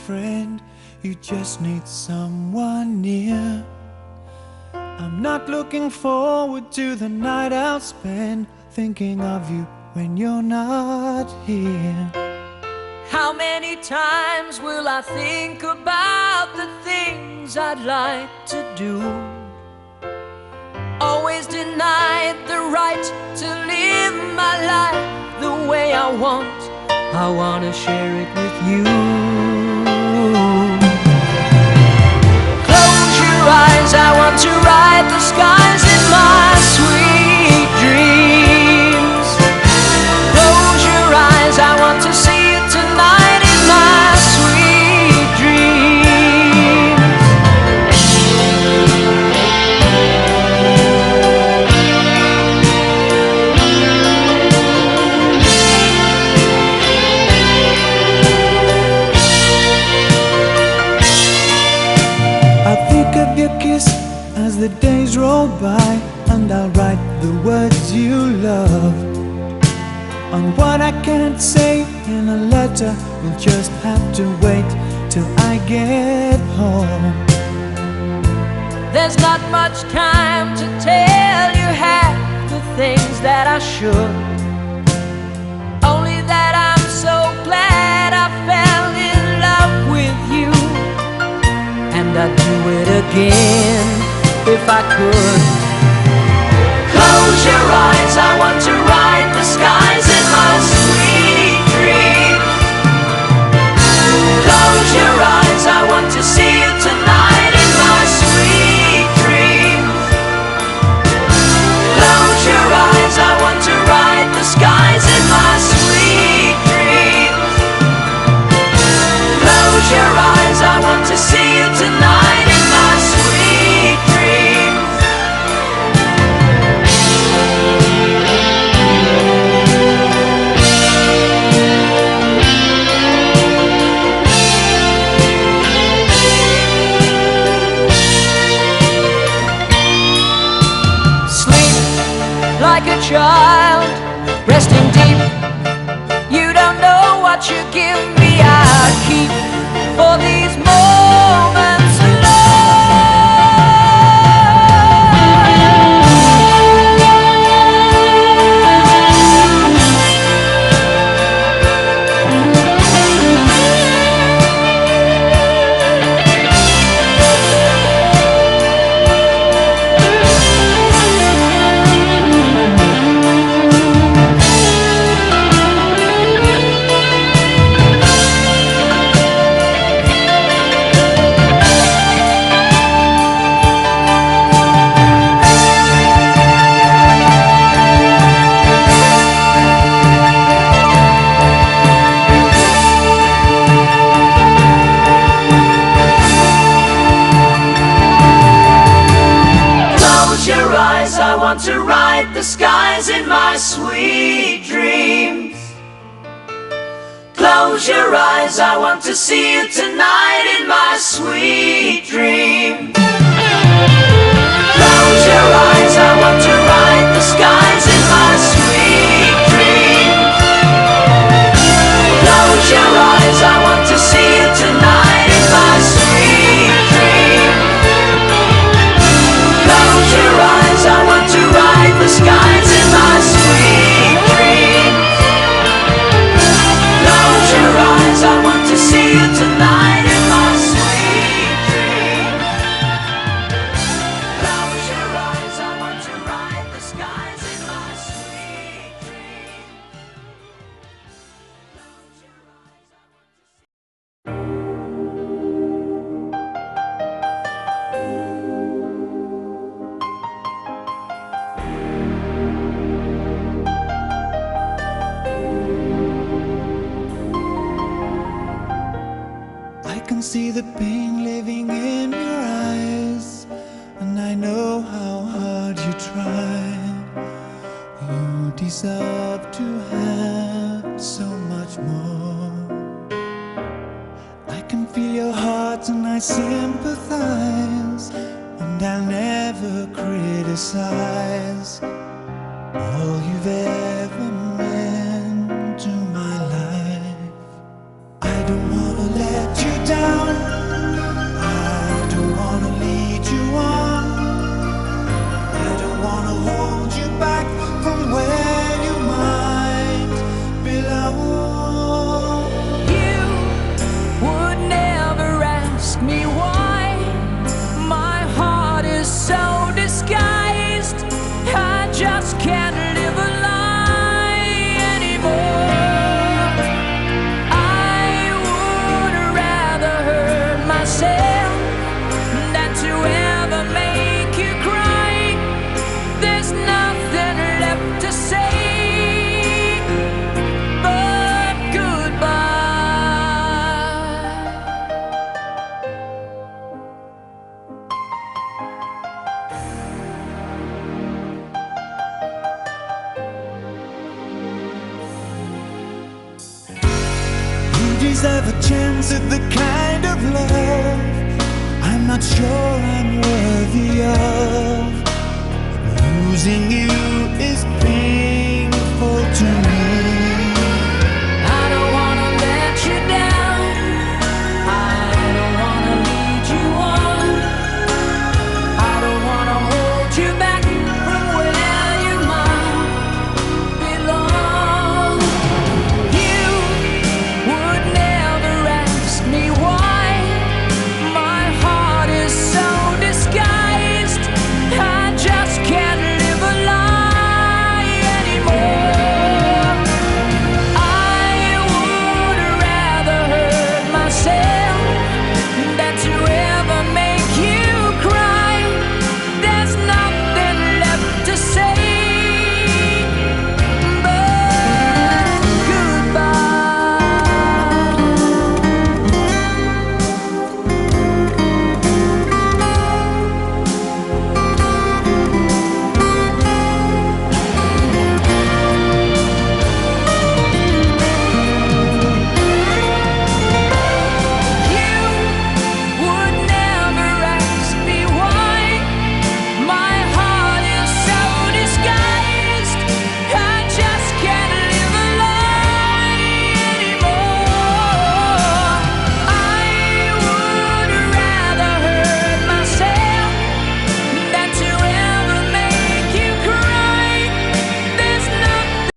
friend, you just need someone near. I'm not looking forward to the night I'll spend thinking of you when you're not here. How many times will I think about the things I'd like to do? Always denied the right to live my life the way I want. I want to share it with you. Close your eyes, I want to ride the skies in my sweet dreams. Close your eyes, I want to see you tonight in my sweet dreams. I think of your kiss as the days roll by, and I'll write the words you love. On what I can't say in a letter, we'll just have to wait till I get home. There's not much time to tell you half the things that I should. Only that I'm so glad I fell in love with you, and I'd do it again if I could. Close your eyes, I want to ride the skies in my sweet dream. Close your eyes, I want to see you tonight in my sweet dream. Close your eyes, I want to ride the skies in my sweet dream. Close your eyes, I want to see you tonight in my sweet dream. Like a child, resting deep. You don't know what you give me, I keep for these moments to ride the skies in my sweet dreams. Close your eyes, I want to see you tonight in my sweet dreams. Close your eyes, I want to ride the skies in my sweet dreams. Close your eyes, I want to see you tonight in my sweet dreams. Close your eyes, I want to ride the skies in my sweet dreams. Close your eyes, I want to see you tonight in my sweet dreams. Close your eyes, I want to ride the skies in my sweet dreams. Close your eyes, I want to see. I can see the pain living in your eyes, and I know how hard you try. You deserve to have so much more. I can feel your heart and I sympathize, and I'll never criticize all you've ever meant to my life. I don't wanna let you down. down. I don't wanna lead you on. I don't wanna hold you back from where you might belong. You would never ask me why. My heart is so disguised. I just can't live a lie anymore. I would rather hurt myself than to ever make you cry. There's nothing left to say but goodbye. You deserve a chance at the kind